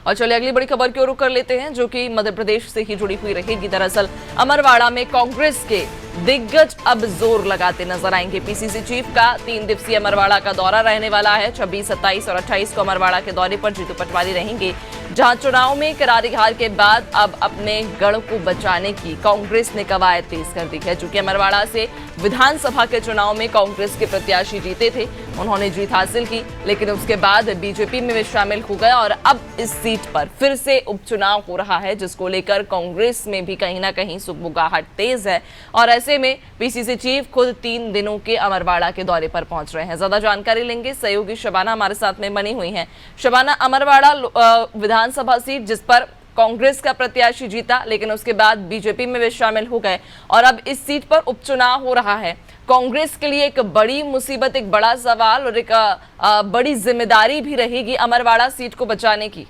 और चलिए अगली बड़ी खबर की ओर रुख कर लेते हैं, जो कि मध्य प्रदेश से ही जुड़ी हुई रहेगी। दरअसल अमरवाड़ा में कांग्रेस के दिग्गज अब जोर लगाते नजर आएंगे। पीसीसी चीफ का 3 दिवसीय अमरवाड़ा का दौरा रहने वाला है। 26, 27 और 28 को अमरवाड़ा के दौरे पर जीतू पटवारी रहेंगे, जहां चुनाव में करारी हार के बाद अब अपने गढ़ को बचाने की कांग्रेस ने कवायद तेज कर दी है। चूंकि अमरवाड़ा से विधानसभा के चुनाव में कांग्रेस के प्रत्याशी जीते थे, उन्होंने जीत हासिल की, लेकिन उसके बाद बीजेपी में वे शामिल हो गए और अब इस सीट पर फिर से उपचुनाव हो रहा है, जिसको लेकर कांग्रेस में भी कहीं ना कहीं सुगबुगाहट तेज है। और ऐसे में पीसीसी चीफ खुद 3 दिनों के अमरवाड़ा के दौरे पर पहुंच रहे हैं। ज्यादा जानकारी लेंगे, सहयोगी शबाना हमारे साथ में बनी हुई हैं। शबाना, अमरवाड़ा विधानसभा सीट जिस पर कांग्रेस का प्रत्याशी जीता, लेकिन उसके बाद बीजेपी में वे शामिल हो गए और अब इस सीट पर उपचुनाव हो रहा है। कांग्रेस के लिए एक बड़ी मुसीबत, एक बड़ा सवाल और एक बड़ी जिम्मेदारी भी रहेगी अमरवाड़ा सीट को बचाने की।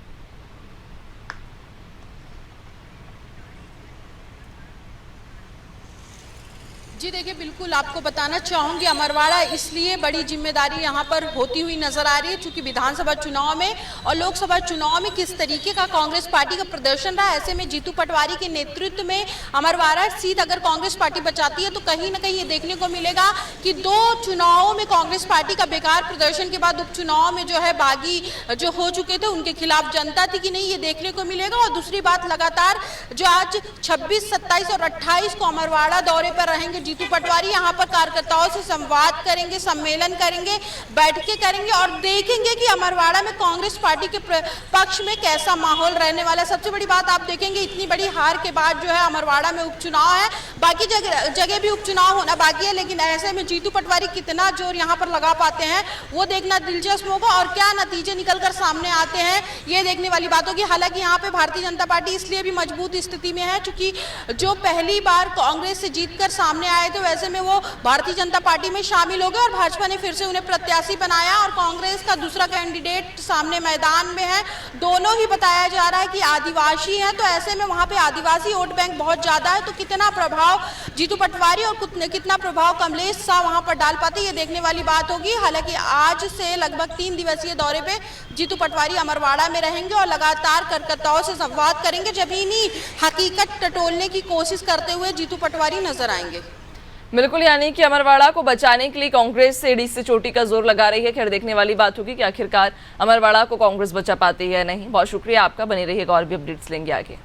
जी देखिए, बिल्कुल आपको बताना चाहूँगी, अमरवाड़ा इसलिए बड़ी जिम्मेदारी यहाँ पर होती हुई नजर आ रही है क्योंकि विधानसभा चुनाव में और लोकसभा चुनाव में किस तरीके का कांग्रेस पार्टी का प्रदर्शन रहा। ऐसे में जीतू पटवारी के नेतृत्व में अमरवाड़ा सीट अगर कांग्रेस पार्टी बचाती है तो कहीं ना कहीं ये देखने को मिलेगा कि 2 चुनावों में कांग्रेस पार्टी का बेकार प्रदर्शन के बाद उपचुनाव में जो है बागी जो हो चुके थे उनके खिलाफ जनता थी कि नहीं, ये देखने को मिलेगा। और दूसरी बात, लगातार जो आज 26, 27 और 28 को अमरवाड़ा दौरे पर रहेंगे जीतू पटवारी, यहाँ पर कार्यकर्ताओं से संवाद करेंगे, सम्मेलन करेंगे, बैठकें करेंगे और देखेंगे कि अमरवाड़ा में कांग्रेस पार्टी के पक्ष में कैसा माहौल रहने वाला है। सबसे बड़ी बात आप देखेंगे, इतनी बड़ी हार के बाद जो है अमरवाड़ा में उपचुनाव है, बाकी जगह भी उपचुनाव होना बाकी है, लेकिन ऐसे में जीतू पटवारी कितना जोर यहाँ पर लगा पाते हैं वो देखना दिलचस्प होगा और क्या नतीजे निकलकर सामने आते हैं ये देखने वाली बात होगी। हालांकि यहाँ पे भारतीय जनता पार्टी इसलिए भी मजबूत स्थिति में है क्योंकि जो पहली बार कांग्रेस से जीतकर सामने आए थे, वैसे में वो भारतीय जनता पार्टी में शामिल हो गए और भाजपा ने फिर से उन्हें प्रत्याशी बनाया और कांग्रेस का दूसरा कैंडिडेट सामने मैदान में है। दोनों ही बताया जा रहा है कि आदिवासी हैं, तो ऐसे में वहां पे आदिवासी वोट बैंक बहुत ज्यादा है, तो कितना प्रभाव जीतू पटवारी और कितना प्रभाव कमलेश शाह वहां पर डाल पाते ये देखने वाली बात होगी। हालांकि आज से लगभग 3 दिवसीय दौरे पे जीतू पटवारी अमरवाड़ा में रहेंगे और लगातार कार्यकर्ताओं से संवाद करेंगे। जमीनी हकीकत टटोलने की कोशिश करते हुए जीतू पटवारी नजर आएंगे। बिल्कुल, यानी कि अमरवाड़ा को बचाने के लिए कांग्रेस एड़ी से चोटी का जोर लगा रही है। खैर, देखने वाली बात होगी कि आखिरकार अमरवाड़ा को कांग्रेस बचा पाती है या नहीं। बहुत शुक्रिया आपका, बने रहिएगा और भी अपडेट्स लेंगे आगे।